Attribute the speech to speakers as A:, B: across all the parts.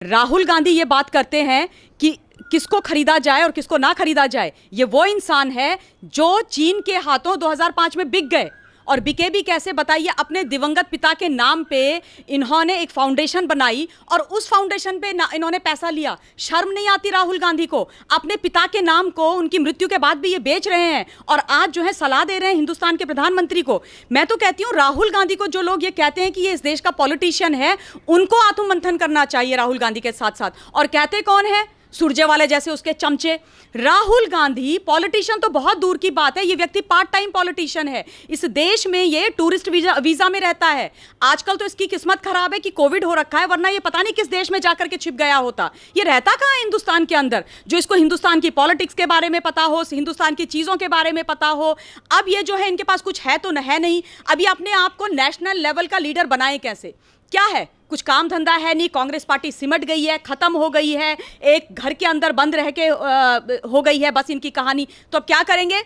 A: राहुल गांधी ये बात करते हैं कि किसको खरीदा जाए और किसको ना खरीदा जाए। ये वो इंसान है जो चीन के हाथों 2005 में बिक गए, और बिके भी कैसे बताइए। अपने दिवंगत पिता के नाम पे इन्होंने एक फाउंडेशन बनाई और उस फाउंडेशन पे इन्होंने पैसा लिया। शर्म नहीं आती राहुल गांधी को? अपने पिता के नाम को उनकी मृत्यु के बाद भी ये बेच रहे हैं और आज जो है सलाह दे रहे हैं हिंदुस्तान के प्रधानमंत्री को। मैं तो कहती हूँ राहुल गांधी को जो लोग ये कहते हैं कि ये इस देश का पॉलिटिशियन है, उनको आत्ममंथन करना चाहिए राहुल गांधी के साथ साथ। और कहते कौन है? सुरजेवाला जैसे उसके चमचे। राहुल गांधी पॉलिटिशियन तो बहुत दूर की बात है, ये व्यक्ति पार्ट टाइम पॉलिटिशियन है। इस देश में ये टूरिस्ट वीजा में रहता है। आजकल तो इसकी किस्मत खराब है कि कोविड हो रखा है, वरना ये पता नहीं किस देश में जाकर के छिप गया होता। ये रहता कहाँ है हिंदुस्तान के अंदर, जो इसको हिंदुस्तान की पॉलिटिक्स के बारे में पता हो, हिंदुस्तान की चीजों के बारे में पता हो। अब ये जो है इनके पास कुछ है तो है नहीं। अभी अपने आप को नेशनल लेवल का लीडर बनाए कैसे? क्या है? कुछ काम धंधा है नहीं। कांग्रेस पार्टी सिमट गई है, खत्म हो गई है, एक घर के अंदर बंद रह के हो गई है बस इनकी कहानी। तो अब क्या करेंगे?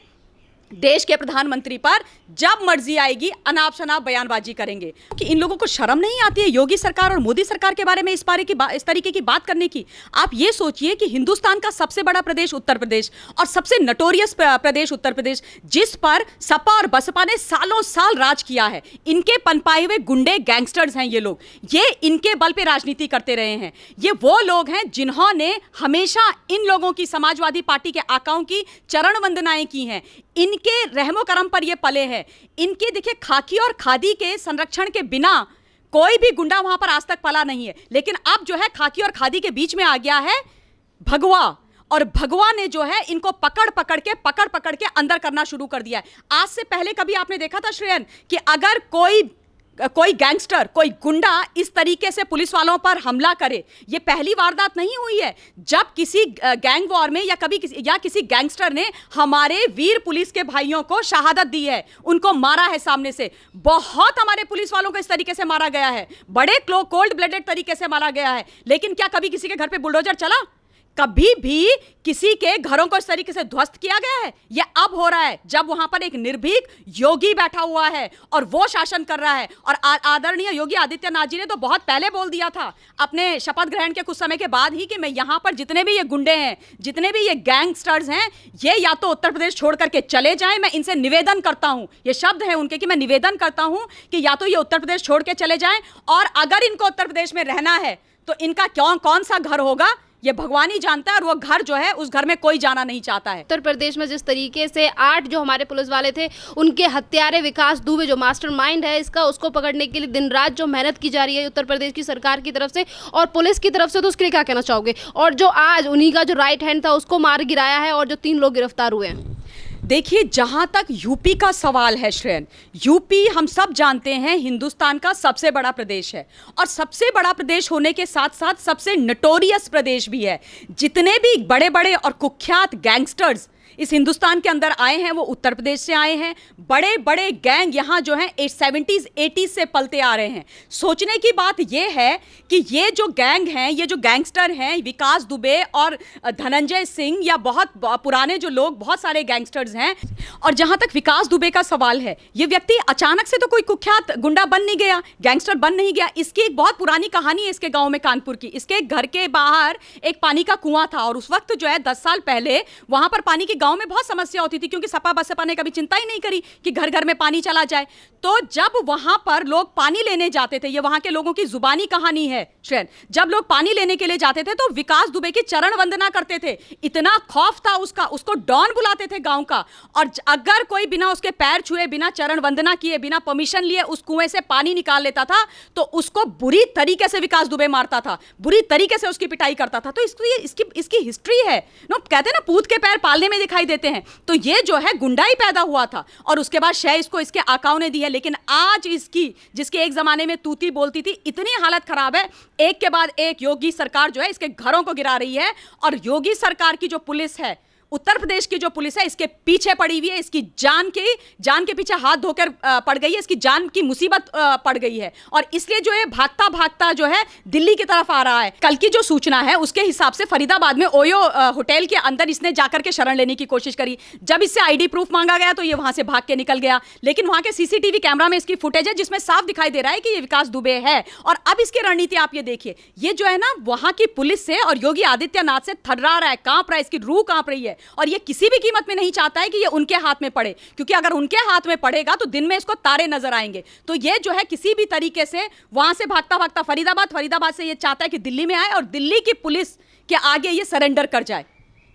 A: देश के प्रधानमंत्री पर जब मर्जी आएगी अनाप शनाप बयानबाजी करेंगे। कि इन लोगों को शर्म नहीं आती है योगी सरकार और मोदी सरकार के बारे में इस तरीके की बात करने की? आप ये सोचिए कि हिंदुस्तान का सबसे बड़ा प्रदेश उत्तर प्रदेश और सबसे नटोरियस प्रदेश उत्तर प्रदेश, जिस पर सपा और बसपा ने सालों साल राज किया है। इनके पनपाए हुए गुंडे गैंगस्टर्स हैं ये लोग, ये इनके बल पे राजनीति करते रहे हैं। ये वो लोग हैं जिन्होंने हमेशा इन लोगों की, समाजवादी पार्टी के आकाओं की चरण वंदनाएं की हैं। इनके रहमो करम पर ये पले हैं। इनके देखिए खाकी और खादी के संरक्षण के बिना कोई भी गुंडा वहां पर आज तक पला नहीं है। लेकिन अब जो है खाकी और खादी के बीच में आ गया है भगवा, और भगवा ने जो है इनको पकड़ पकड़ के अंदर करना शुरू कर दिया है। आज से पहले कभी आपने देखा था श्रेयन कि अगर कोई गैंगस्टर, कोई गुंडा इस तरीके से पुलिस वालों पर हमला करे? ये पहली वारदात नहीं हुई है। जब किसी गैंग वॉर में या किसी गैंगस्टर ने हमारे वीर पुलिस के भाइयों को शहादत दी है, उनको मारा है सामने से। बहुत हमारे पुलिस वालों को इस तरीके से मारा गया है, बड़े कोल्ड ब्लडेड तरीके से मारा गया है। लेकिन क्या कभी किसी के घर पे बुलडोजर चला? कभी भी किसी के घरों को इस तरीके से ध्वस्त किया गया है? यह अब हो रहा है जब वहां पर एक निर्भीक योगी बैठा हुआ है और वो शासन कर रहा है। और आदरणीय योगी आदित्यनाथ जी ने तो बहुत पहले बोल दिया था अपने शपथ ग्रहण के कुछ समय के बाद ही कि मैं यहां पर जितने भी ये गुंडे हैं, जितने भी ये गैंगस्टर्स हैं, ये या तो उत्तर प्रदेश छोड़ करके चले जाएं। मैं इनसे निवेदन करता हूं, ये शब्द है उनके, कि मैं निवेदन करता हूं कि या तो ये उत्तर प्रदेश छोड़ के चले जाएं, और अगर इनको उत्तर प्रदेश में रहना है तो इनका कौन सा घर होगा ये भगवान ही जानता है। और वो घर जो है, उस घर में कोई जाना नहीं चाहता है।
B: उत्तर प्रदेश में जिस तरीके से 8 जो हमारे पुलिस वाले थे, उनके हत्यारे विकास दुबे जो मास्टरमाइंड है इसका, उसको पकड़ने के लिए दिन रात जो मेहनत की जा रही है उत्तर प्रदेश की सरकार की तरफ से और पुलिस की तरफ से, तो उसके लिए क्या कहना चाहोगे? और जो आज उन्हीं का जो राइट हैंड था उसको मार गिराया है और जो 3 लोग गिरफ्तार हुए हैं।
A: देखिए, जहां तक यूपी का सवाल है श्रेयन, यूपी हम सब जानते हैं हिंदुस्तान का सबसे बड़ा प्रदेश है, और सबसे बड़ा प्रदेश होने के साथ साथ सबसे नटोरियस प्रदेश भी है। जितने भी बड़े बड़े और कुख्यात गैंगस्टर्स इस हिंदुस्तान के अंदर आए हैं वो उत्तर प्रदेश से आए हैं। बड़े बड़े गैंग यहाँ जो हैं 70s 80s से पलते आ रहे हैं। सोचने की बात ये है कि ये जो गैंग हैं, ये जो गैंगस्टर हैं, विकास दुबे और धनंजय सिंह, या बहुत पुराने जो लोग, बहुत सारे गैंगस्टर्स हैं। और जहाँ तक विकास दुबे का सवाल है, ये व्यक्ति अचानक से तो कोई कुख्यात गुंडा बन नहीं गया, गैंगस्टर बन नहीं गया। इसकी एक बहुत पुरानी कहानी है इसके गाँव में, कानपुर की। इसके घर के बाहर एक पानी का कुआं था, और उस वक्त जो है 10 साल पहले वहाँ पर पानी की गांव में बहुत समस्या होती थी, क्योंकि सपा बसपा ने कभी चिंता ही नहीं करी कि घर घर में पानी चला जाए। तो जब वहां पर लोग पानी लेने जाते थे, ये वहां के लोगों की जुबानी कहानी है श्रेयन, जब लोग पानी लेने के लिए जाते थे तो विकास दुबे की चरण वंदना करते थे। इतना खौफ था उसका, उसको डॉन बुलाते थे गांव का। और अगर कोई बिना उसके पैर छुए, बिना चरण वंदना किए, बिना परमिशन लिए उस कुएं से पानी निकाल लेता था तो उसको बुरी तरीके से विकास दुबे मारता था, बुरी तरीके से उसकी पिटाई करता था। तो इसकी हिस्ट्री है। कहते हैं ना, पूत के पैर पालने में दिखाई देते हैं। तो ये जो है गुंडाई पैदा हुआ था, और उसके बाद शय इसको इसके आकाओं ने दी है। लेकिन आज इसकी, जिसके एक जमाने में तूती बोलती थी, इतनी हालत खराब है, एक के बाद एक योगी सरकार जो है इसके घरों को गिरा रही है। और योगी सरकार की जो पुलिस है उत्तर प्रदेश की जो पुलिस है इसके पीछे पड़ी हुई है, इसकी जान के पीछे हाथ धोकर पड़ गई है, इसकी जान की मुसीबत पड़ गई है और इसलिए जो है भागता भागता जो है दिल्ली की तरफ आ रहा है। कल की जो सूचना है उसके हिसाब से फरीदाबाद में ओयो होटल के अंदर इसने जाकर के शरण लेने की कोशिश करी। जब इससे आईडी प्रूफ मांगा गया तो ये वहां से भाग के निकल गया, लेकिन वहां के सीसीटीवी कैमरा में इसकी फुटेज है जिसमें साफ दिखाई दे रहा है कि ये विकास दुबे है। और अब इसकी रणनीति आप ये देखिए, ये जो है ना वहां की पुलिस से और योगी आदित्यनाथ से थर्रा रहा है, कांप रहा है, इसकी रूह कांप रही है और ये किसी भी कीमत में नहीं चाहता है कि ये उनके हाथ में पड़े, क्योंकि अगर उनके हाथ में पड़ेगा तो दिन में इसको तारे नजर आएंगे। तो ये जो है किसी भी तरीके से वहां से भागता भागता फरीदाबाद से ये चाहता है कि दिल्ली में आए और दिल्ली की पुलिस के आगे ये सरेंडर कर जाए।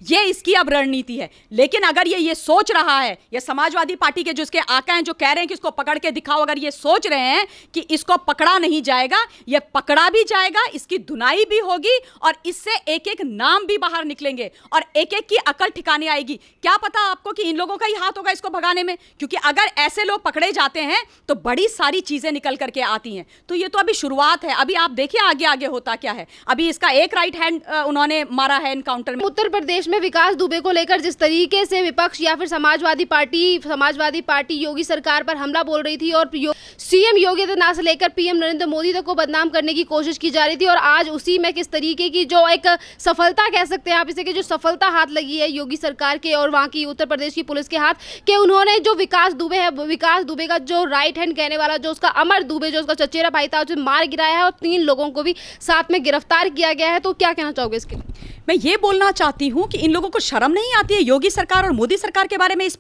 A: ये इसकी अब रणनीति है। लेकिन अगर ये सोच रहा है, ये समाजवादी पार्टी के जो इसके आका हैं जो कह रहे हैं कि इसको पकड़ के दिखाओ, अगर ये सोच रहे हैं कि इसको पकड़ा नहीं जाएगा, ये पकड़ा भी जाएगा, इसकी धुनाई भी होगी और इससे एक एक नाम भी बाहर निकलेंगे और एक एक की अकल ठिकाने आएगी। क्या पता आपको कि इन लोगों का ही हाथ होगा इसको भगाने में, क्योंकि अगर ऐसे लोग पकड़े जाते हैं तो बड़ी सारी चीजें निकल करके आती हैं। तो ये तो अभी शुरुआत है, अभी आप देखिए आगे आगे होता क्या है। अभी इसका एक राइट हैंड उन्होंने मारा है एनकाउंटर में।
B: उत्तर प्रदेश में विकास दुबे को लेकर जिस तरीके से विपक्ष या फिर समाजवादी पार्टी योगी सरकार पर हमला बोल रही थी और सीएम योगी आदित्यनाथ से लेकर पीएम नरेंद्र मोदी तक को बदनाम करने की कोशिश की जा रही थी, और आज उसी में किस तरीके की जो एक सफलता कह सकते हैं आप इसे, कि जो सफलता हाथ लगी है योगी सरकार के और वहां की उत्तर प्रदेश की पुलिस के हाथ, कि उन्होंने जो विकास दुबे का जो राइट हैंड कहने वाला, जो उसका अमर दुबे, जो उसका चचेरा भाई था, उसे मार गिराया है और 3 लोगों को भी साथ में गिरफ्तार किया गया है। तो क्या कहना चाहोगे इसके?
A: मैं ये बोलना चाहती हूं कि इन लोगों को शर्म नहीं आती है योगी सरकार और मोदी सरकार के बारे में इस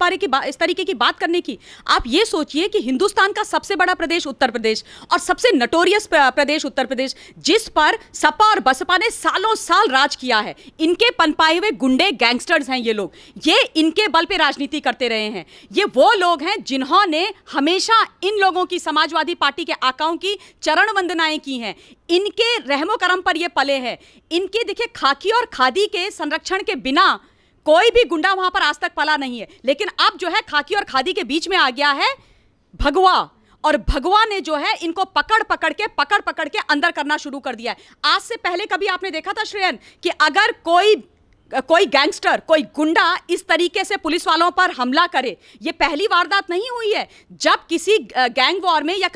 A: तरीके की बात करने की। आप ये सोचिए कि हिंदुस्तान का सबसे बड़ा प्रदेश उत्तर प्रदेश और सबसे नटोरियस प्रदेश उत्तर प्रदेश, जिस पर सपा और बसपा ने सालों साल राज किया है, इनके पनपाए हुए गुंडे गैंगस्टर्स हैं ये लोग, ये इनके बल पे राजनीति करते रहे हैं। ये वो लोग हैं जिन्होंने हमेशा इन लोगों की, समाजवादी पार्टी के आकाओं की चरण वंदनाएं की हैं, इनके रहमो करम पर ये पले हैं। इनके देखिए खाकी और खादी के संरक्षण के बिना कोई भी गुंडा वहां पर आज तक पला नहीं है। लेकिन अब जो है खाकी और खादी के बीच में आ गया है भगवा, और भगवा ने जो है इनको पकड़ पकड़ के अंदर करना शुरू कर दिया है। आज से पहले कभी आपने देखा था श्रेयन कि अगर कोई गैंगस्टर, कोई गुंडा इस तरीके से पुलिस वालों पर हमला करे? ये पहली वारदात नहीं हुई है। जब किसी गैंग वॉर में या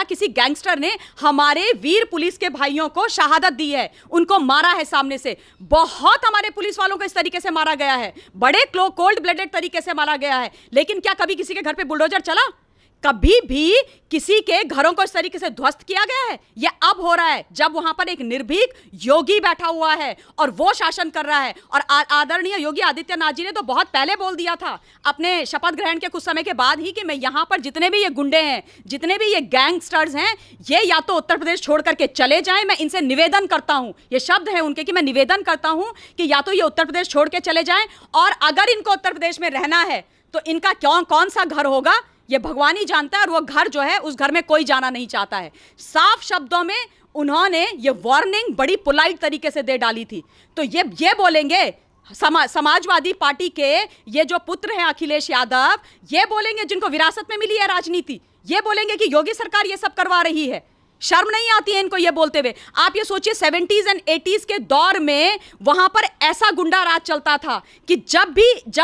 A: किसी गैंगस्टर ने हमारे वीर पुलिस के भाइयों को शहादत दी है, उनको मारा है सामने से। बहुत हमारे पुलिस वालों को इस तरीके से मारा गया है, बड़े कोल्ड ब्लडेड तरीके से मारा गया है। लेकिन क्या कभी किसी के घर पे बुलडोजर चला? कभी भी किसी के घरों को इस तरीके से ध्वस्त किया गया है? ये अब हो रहा है, जब वहां पर एक निर्भीक योगी बैठा हुआ है और वो शासन कर रहा है। और आदरणीय योगी आदित्यनाथ जी ने तो बहुत पहले बोल दिया था अपने शपथ ग्रहण के कुछ समय के बाद ही कि मैं यहां पर जितने भी ये गुंडे हैं, जितने भी ये गैंगस्टर्स हैं, ये या तो उत्तर प्रदेश छोड़ करके चले जाएं। मैं इनसे निवेदन करता हूं, ये शब्द है उनके कि मैं निवेदन करता हूं कि या तो ये उत्तर प्रदेश छोड़ के चले जाएं, और अगर इनको उत्तर प्रदेश में रहना है तो इनका कौन सा घर होगा ये भगवान ही जानता है, और वो घर जो है उस घर में कोई जाना नहीं चाहता है। साफ शब्दों में उन्होंने ये वार्निंग बड़ी पोलाइट तरीके से दे डाली थी। तो ये बोलेंगे समाजवादी पार्टी के ये जो पुत्र हैं अखिलेश यादव, ये बोलेंगे जिनको विरासत में मिली है राजनीति, ये बोलेंगे कि योगी सरकार ये सब करवा रही है। शर्म नहीं आती है इनको ये बोलते हुए? आप ये सोचिए 70s एंड 80s के दौर में वहां पर ऐसा गुंडा राज चलता था कि जब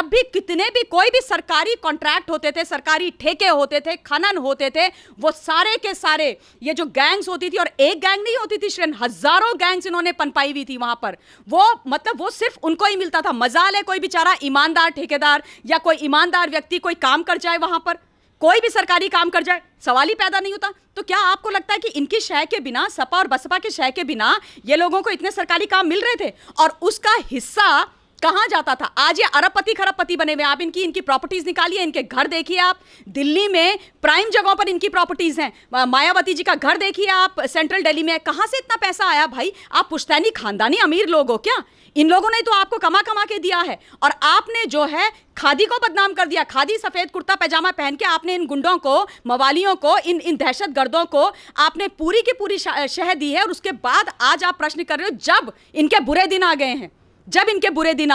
A: भी कितने भी कोई भी सरकारी कॉन्ट्रैक्ट होते थे, सरकारी ठेके होते थे, खनन होते थे, वो सारे के सारे ये जो गैंग्स होती थी, और एक गैंग नहीं होती थी श्रेन, हजारों गैंग्स इन्होंने पनपाई हुई थी वहां पर। वो सिर्फ उनको ही मिलता था। मजाल है कोई बेचारा ईमानदार ठेकेदार या कोई ईमानदार व्यक्ति कोई काम कर जाए वहां पर, कोई भी सरकारी काम कर जाए, सवाल ही पैदा नहीं होता। तो क्या आपको लगता है कि इनकी शय के बिना, सपा और बसपा के शय के बिना ये लोगों को इतने सरकारी काम मिल रहे थे? और उसका हिस्सा कहां जाता था? आज ये अरबपति खरबपति बने हुए। आप इनकी प्रॉपर्टीज निकालिए, इनके घर देखिए आप, दिल्ली में प्राइम जगहों पर इनकी प्रॉपर्टीज हैं। मायावती जी का घर देखिए आप सेंट्रल दिल्ली में। कहां से इतना पैसा आया भाई? आप पुश्तैनी खानदानी अमीर लोग हो क्या? इन लोगों ने तो आपको कमा के दिया है, और आपने जो है खादी को बदनाम कर दिया। खादी सफेद कुर्ता पैजामा पहन के आपने इन गुंडों को, मवालियों को, इन दहशतगर्दों को आपने पूरी की पूरी शह दी है। और उसके बाद आज आप प्रश्न कर रहे हो जब इनके बुरे दिन आ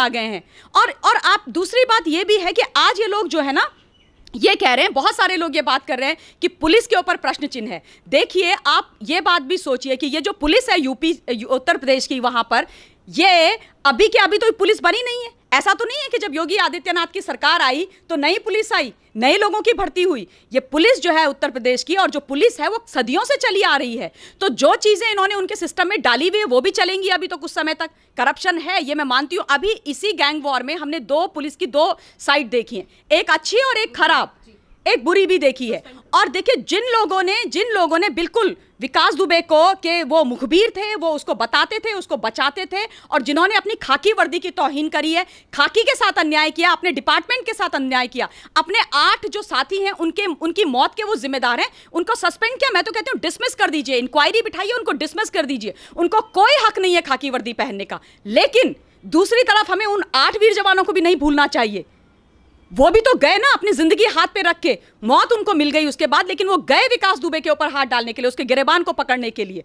A: गए हैं। और आप दूसरी बात ये भी है कि आज ये लोग जो है ना, ये कह रहे हैं, बहुत सारे लोग ये बात कर रहे हैं कि पुलिस के ऊपर प्रश्न चिन्ह है। देखिए आप ये बात भी सोचिए कि ये जो पुलिस है यूपी उत्तर प्रदेश की, वहां पर ये अभी के अभी तो पुलिस बनी नहीं है। ऐसा तो नहीं है कि जब योगी आदित्यनाथ की सरकार आई तो नई पुलिस आई, नए लोगों की भर्ती हुई। ये पुलिस जो है उत्तर प्रदेश की, और जो पुलिस है वो सदियों से चली आ रही है। तो जो चीजें इन्होंने उनके सिस्टम में डाली हुई है वो भी चलेंगी अभी तो कुछ समय तक। करप्शन है, ये मैं मानती हूं। अभी इसी गैंग वॉर में हमने दो पुलिस की दो साइड देखी है, एक अच्छी और एक खराब, एक बुरी भी देखी है। और देखिए जिन लोगों ने बिल्कुल विकास दुबे को के वो मुखबिर थे, वो उसको बताते थे, उसको बचाते थे, और जिन्होंने अपनी खाकी वर्दी की तौहीन करी है, खाकी के साथ अन्याय किया, अपने डिपार्टमेंट के साथ अन्याय किया, अपने 8 जो साथी हैं उनकी मौत के वो जिम्मेदार हैं, उनको सस्पेंड किया। मैं तो कहती हूँ डिसमिस कर दीजिए, इंक्वायरी बिठाइए, उनको डिसमिस कर दीजिए। उनको कोई हक नहीं है खाकी वर्दी पहनने का। लेकिन दूसरी तरफ हमें उन 8 वीर जवानों को भी नहीं भूलना चाहिए। वो भी तो गए ना अपनी जिंदगी हाथ पे रख के, मौत उनको मिल गई उसके बाद, लेकिन वो गए विकास दुबे के ऊपर हाथ डालने के लिए, उसके गिरेबान को पकड़ने के लिए।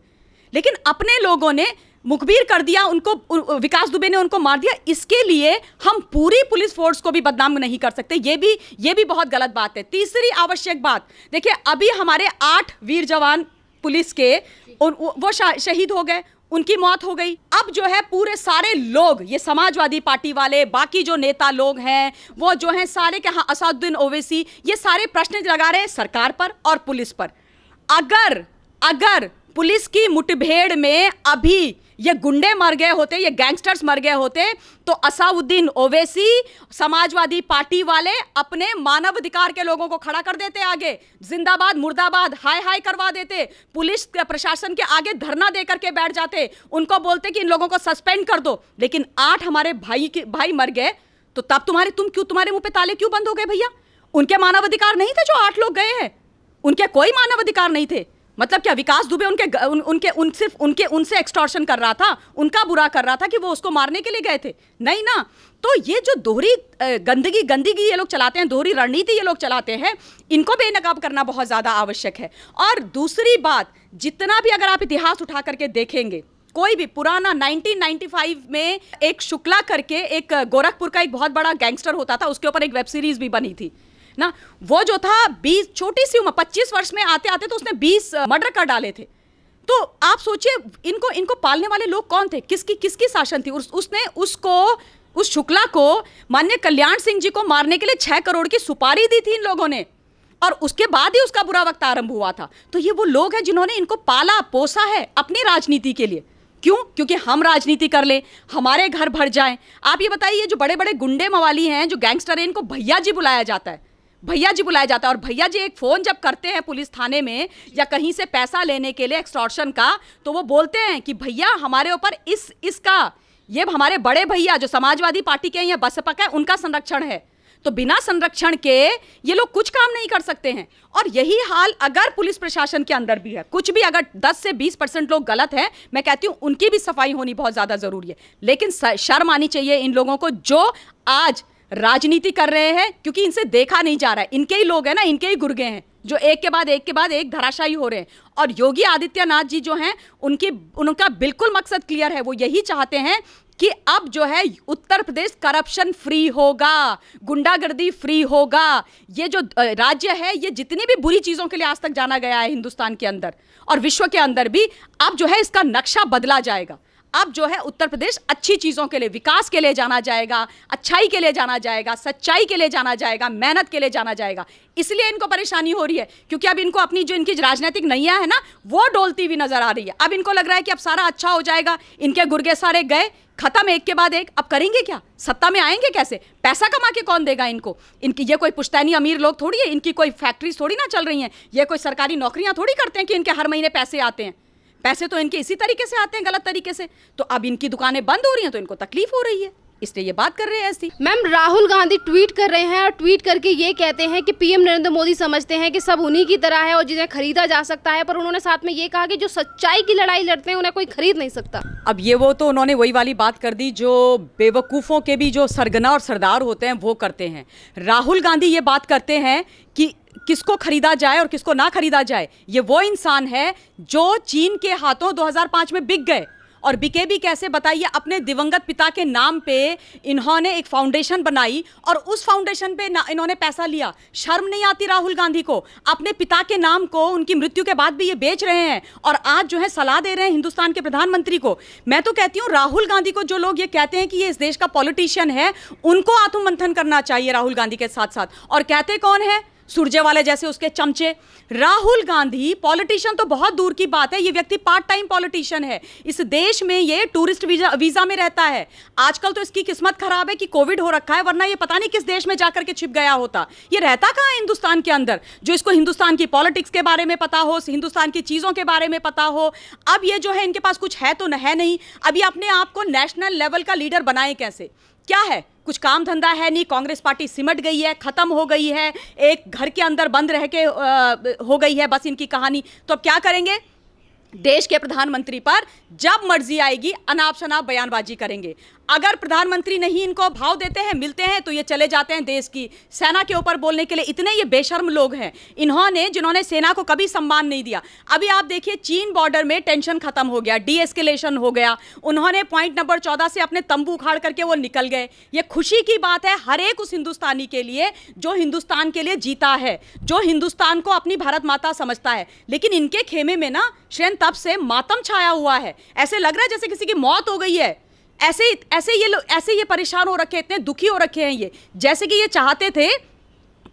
A: लेकिन अपने लोगों ने मुखबिर कर दिया उनको, विकास दुबे ने उनको मार दिया। इसके लिए हम पूरी पुलिस फोर्स को भी बदनाम नहीं कर सकते, ये भी बहुत गलत बात है। तीसरी आवश्यक बात, देखिए अभी हमारे 8 वीर जवान पुलिस के वो शहीद हो गए, उनकी मौत हो गई। अब जो है पूरे सारे लोग, ये समाजवादी पार्टी वाले, बाकी जो नेता लोग हैं, वो जो हैं सारे के, हाँ असदुद्दीन ओवैसी, ये सारे प्रश्न लगा रहे हैं सरकार पर और पुलिस पर। अगर पुलिस की मुठभेड़ में अभी ये गुंडे मर गए होते, ये गैंगस्टर्स मर गए होते, तो असदुद्दीन ओवैसी, समाजवादी पार्टी वाले अपने मानवाधिकार के लोगों को खड़ा कर देते आगे, जिंदाबाद मुर्दाबाद हाय हाय करवा देते, पुलिस प्रशासन के आगे धरना देकर के बैठ जाते, उनको बोलते कि इन लोगों को सस्पेंड कर दो। लेकिन 8 हमारे भाई मर गए, तो तब तुम्हारे मुंह पे ताले क्यों बंद हो गए भैया? उनके मानवाधिकार नहीं थे जो 8 लोग गए हैं? उनके कोई मानवाधिकार नहीं थे? मतलब क्या विकास दुबे उनसे एक्सटॉर्शन कर रहा था, उनका बुरा कर रहा था कि वो उसको मारने के लिए गए थे? नहीं ना। तो ये जो दोहरी गंदगी ये लोग चलाते हैं, दोहरी रणनीति ये लोग चलाते हैं, इनको बेनकाब करना बहुत ज्यादा आवश्यक है। और दूसरी बात, जितना भी अगर आप इतिहास उठा करके देखेंगे, कोई भी पुराना 1995 में एक शुक्ला करके एक गोरखपुर का एक बहुत बड़ा गैंगस्टर होता था, उसके ऊपर एक वेब सीरीज भी बनी थी ना। वो जो था 20 छोटी सी उम्र 25 वर्ष में आते आते तो उसने 20 मर्डर कर डाले थे। तो आप सोचिए इनको पालने वाले लोग कौन थे, किसकी शासन थी? उसने उस शुक्ला को, माननीय कल्याण सिंह जी को मारने के लिए 6 करोड़ की सुपारी दी थी इन लोगों ने, और उसके बाद ही उसका बुरा वक्त आरंभ हुआ था। तो ये वो लोग हैं जिन्होंने इनको पाला पोसा है अपनी राजनीति के लिए। क्यों? क्योंकि हम राजनीति कर ले, हमारे घर भर जाएं। आप ये बताइए, जो बड़े बड़े गुंडे मवाली हैं, जो गैंगस्टर हैं, इनको भैया जी बुलाया जाता है, भैया जी बुलाया जाता है। और भैया जी एक फोन जब करते हैं पुलिस थाने में या कहीं से पैसा लेने के लिए एक्सटॉर्शन का, तो वो बोलते हैं कि भैया हमारे ऊपर इसका, ये हमारे बड़े भैया जो समाजवादी पार्टी के हैं या बसपा का है, उनका संरक्षण है। तो बिना संरक्षण के ये लोग कुछ काम नहीं कर सकते हैं। और यही हाल अगर पुलिस प्रशासन के अंदर भी है, कुछ भी अगर 10 से 20% लोग गलत हैं, मैं कहती हूं उनकी भी सफाई होनी बहुत ज्यादा जरूरी है। लेकिन शर्म आनी चाहिए इन लोगों को जो आज राजनीति कर रहे हैं, क्योंकि इनसे देखा नहीं जा रहा है। इनके ही लोग हैं ना, इनके ही गुर्गे हैं जो एक के बाद एक धराशायी हो रहे हैं। और योगी आदित्यनाथ जी जो हैं, उनका बिल्कुल मकसद क्लियर है। वो यही चाहते हैं कि अब जो है उत्तर प्रदेश करप्शन फ्री होगा, गुंडागर्दी फ्री होगा। ये जो राज्य है, ये जितनी भी बुरी चीजों के लिए आज तक जाना गया है हिंदुस्तान के अंदर और विश्व के अंदर भी, अब जो है इसका नक्शा बदला जाएगा। अब जो है उत्तर प्रदेश अच्छी चीजों के लिए, विकास के लिए जाना जाएगा, अच्छाई के लिए जाना जाएगा, सच्चाई के लिए जाना जाएगा, मेहनत के लिए जाना जाएगा। इसलिए इनको परेशानी हो रही है, क्योंकि अब इनको अपनी जो इनकी राजनीतिक नैया है ना, वो डोलती हुई नजर आ रही है। अब इनको लग रहा है कि अब सारा अच्छा हो जाएगा, इनके गुर्गे सारे गए खत्म एक के बाद एक। अब करेंगे क्या? सत्ता में आएंगे कैसे? पैसा कमा के कौन देगा इनको? इनकी ये कोई पुश्तैनी अमीर लोग थोड़ी है, इनकी कोई फैक्ट्रीज थोड़ी ना चल रही हैं, ये कोई सरकारी नौकरियां थोड़ी करते हैं कि इनके हर महीने पैसे आते हैं। पैसे तो इनके इसी तरीके से आते हैं, गलत तरीके से। तो अब इनकी दुकानें बंद हो रही हैं तो इनको तकलीफ हो रही है, इसलिए ये बात कर रहे हैं ऐसी।
B: मैम, राहुल गांधी ट्वीट कर रहे हैं और ट्वीट करके ये कहते हैं कि पीएम नरेंद्र मोदी समझते हैं कि सब उन्हीं की तरह है और जिन्हें खरीदा जा सकता है, पर उन्होंने साथ में ये कहा कि जो सच्चाई की लड़ाई लड़ते हैं उन्हें कोई खरीद नहीं सकता।
A: अब ये वो तो उन्होंने वही वाली बात कर दी जो बेवकूफ़ों के भी जो सरगना और सरदार होते हैं वो करते हैं। राहुल गांधी ये बात करते हैं कि किसको खरीदा जाए और किसको ना खरीदा जाए। ये वो इंसान है जो चीन के हाथों 2005 में बिक गए और बीकेबी कैसे बताइए, अपने दिवंगत पिता के नाम पे इन्होंने एक फाउंडेशन बनाई और उस फाउंडेशन पे इन्होंने पैसा लिया। शर्म नहीं आती राहुल गांधी को? अपने पिता के नाम को उनकी मृत्यु के बाद भी ये बेच रहे हैं और आज जो है सलाह दे रहे हैं हिंदुस्तान के प्रधानमंत्री को। मैं तो कहती हूं राहुल गांधी को जो लोग ये कहते हैं कि ये इस देश का पॉलिटिशियन है, उनको आत्ममंथन करना चाहिए राहुल गांधी के साथ साथ। और कहते कौन है? सुरजेवाला जैसे उसके चमचे। राहुल गांधी पॉलिटिशियन तो बहुत दूर की बात है, ये व्यक्ति पार्ट टाइम पॉलिटिशियन है। इस देश में ये टूरिस्ट वीजा में रहता है। आजकल तो इसकी किस्मत खराब है कि कोविड हो रखा है, वरना ये पता नहीं किस देश में जाकर के छिप गया होता। ये रहता कहाँ है हिंदुस्तान के अंदर, जो इसको हिंदुस्तान की पॉलिटिक्स के बारे में पता हो, हिंदुस्तान की चीजों के बारे में पता हो। अब ये जो है इनके पास कुछ है तो है नहीं। अब ये अपने आप को नेशनल लेवल का लीडर बनाए कैसे? क्या है? कुछ काम धंधा है नहीं, कांग्रेस पार्टी सिमट गई है, खत्म हो गई है, एक घर के अंदर बंद रह के हो गई है बस इनकी कहानी। तो अब क्या करेंगे? देश के प्रधानमंत्री पर जब मर्जी आएगी अनाप शनाप बयानबाजी करेंगे। अगर प्रधानमंत्री नहीं इनको भाव देते हैं, मिलते हैं, तो ये चले जाते हैं देश की सेना के ऊपर बोलने के लिए। इतने ये बेशर्म लोग हैं जिन्होंने सेना को कभी सम्मान नहीं दिया। अभी आप देखिए चीन बॉर्डर में टेंशन खत्म हो गया, डीएस्केलेशन हो गया। उन्होंने पॉइंट नंबर 14 से अपने तंबू उखाड़ करके वो निकल गए। ये खुशी की बात है हर एक उस हिंदुस्तानी के लिए जो हिंदुस्तान के लिए जीता है, जो हिंदुस्तान को अपनी भारत माता समझता है। लेकिन इनके खेमे में ना श्रेन तब से मातम छाया हुआ है। ऐसे लग रहा है जैसे किसी की मौत हो गई है। ऐसे ये परेशान हो रखे, इतने दुखी हो रखे हैं ये, जैसे कि ये चाहते थे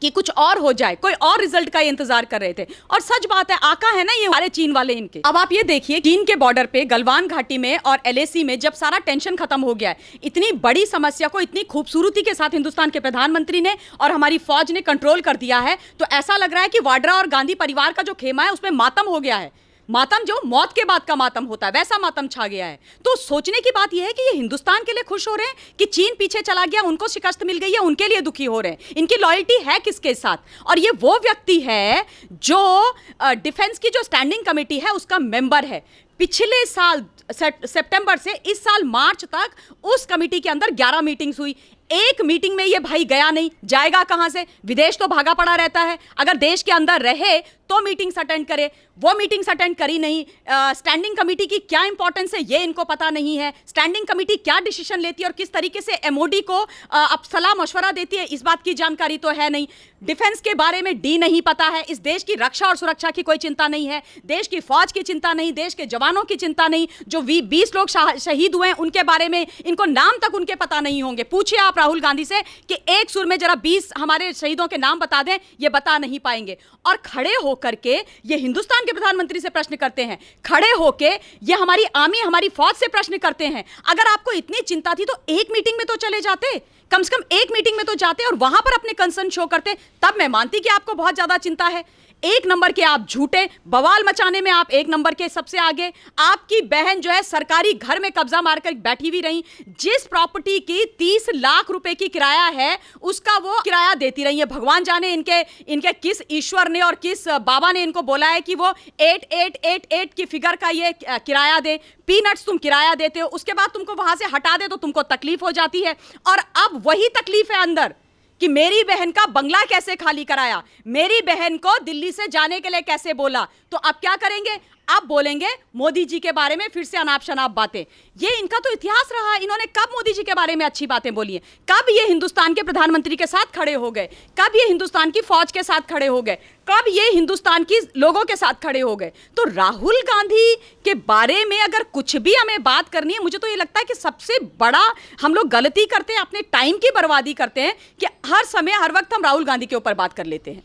A: कि कुछ और हो जाए, कोई और रिजल्ट का इंतजार कर रहे थे। और सच बात है, आका है ना ये हमारे चीन वाले इनके। अब आप ये देखिए चीन के बॉर्डर पे गलवान घाटी में और एलएसी में जब सारा टेंशन खत्म हो गया है, इतनी बड़ी समस्या को इतनी खूबसूरती के साथ हिंदुस्तान के प्रधानमंत्री ने और हमारी फौज ने कंट्रोल कर दिया है, तो ऐसा लग रहा है कि वाड्रा और गांधी परिवार का जो खेमा है उसमें मातम हो गया है। मातम जो मौत के बाद का मातम होता है, वैसा मातम छा गया है। तो सोचने की बात यह है कि ये हिंदुस्तान के लिए खुश हो रहे हैं कि चीन पीछे चला गया, उनको शिकस्त मिल गई है, उनके लिए दुखी हो रहे हैं। इनकी लॉयल्टी है किसके साथ? और ये वो व्यक्ति है जो डिफेंस की जो स्टैंडिंग कमेटी है उसका मेंबर है। पिछले साल सितंबर से इस साल मार्च तक उस कमेटी के अंदर 11 मीटिंग्स हुई। एक मीटिंग में ये भाई गया नहीं, जाएगा कहां से? विदेश तो भागा पड़ा रहता है। अगर देश के अंदर रहे तो मीटिंग्स अटेंड करे, वो मीटिंग्स अटेंड करी नहीं। स्टैंडिंग कमेटी की क्या इंपॉर्टेंस है ये इनको पता नहीं है। स्टैंडिंग कमेटी क्या डिसीजन लेती है और किस तरीके से एमओडी को अब सलाह मशवरा देती है, इस बात की जानकारी तो है नहीं। डिफेंस के बारे में डी नहीं पता है। इस देश की रक्षा और सुरक्षा की कोई चिंता नहीं है, देश की फौज की चिंता नहीं, देश के जवानों की चिंता नहीं। जो 20 लोग शहीद हुए हैं उनके बारे में इनको नाम तक उनके पता नहीं होंगे। पूछिए आप राहुल गांधी से कि एक सुर में जरा 20 हमारे शहीदों के नाम बता दें, ये बता नहीं पाएंगे। और खड़े होकर के ये हिंदुस्तान के प्रधानमंत्री से प्रश्न करते हैं, खड़े होके ये हमारी आर्मी हमारी फौज से प्रश्न करते हैं। अगर आपको इतनी चिंता थी तो एक मीटिंग में तो चले जाते, कम से कम एक मीटिंग में तो जाते और वहां पर अपने कंसर्न शो करते, तब मैं मानती कि आपको बहुत ज्यादा चिंता है। एक नंबर के आप झूठे, बवाल मचाने में आप एक नंबर के सबसे आगे। आपकी बहन जो है सरकारी घर में कब्जा मारकर बैठी हुई रही, जिस प्रॉपर्टी की 30 लाख रुपए की किराया है उसका वो किराया देती रही है। भगवान जाने इनके किस ईश्वर ने और किस बाबा ने इनको बोला है कि वो 8888 की फिगर का ये किराया दे। पीनट्स तुम किराया देते हो, उसके बाद तुमको वहां से हटा दे तो तुमको तकलीफ हो जाती है। और अब वही तकलीफ है अंदर कि मेरी बहन का बंगला कैसे खाली कराया, मेरी बहन को दिल्ली से जाने के लिए कैसे बोला। तो अब क्या करेंगे? अब बोलेंगे मोदी जी के बारे में फिर से अनाप शनाप बातें। ये इनका तो इतिहास रहा है। इन्होंने कब मोदी जी के बारे में अच्छी बातें बोली हैं? कब ये हिंदुस्तान के प्रधानमंत्री के साथ खड़े हो गए? कब ये हिंदुस्तान की फौज के साथ खड़े हो गए? कब ये हिंदुस्तान की लोगों के साथ खड़े हो गए? तो राहुल गांधी के बारे में अगर कुछ भी हमें बात करनी है, मुझे तो ये लगता है कि सबसे बड़ा हम लोग गलती करते हैं, अपने टाइम की बर्बादी करते हैं कि हर समय हर वक्त हम राहुल गांधी के ऊपर बात कर लेते हैं।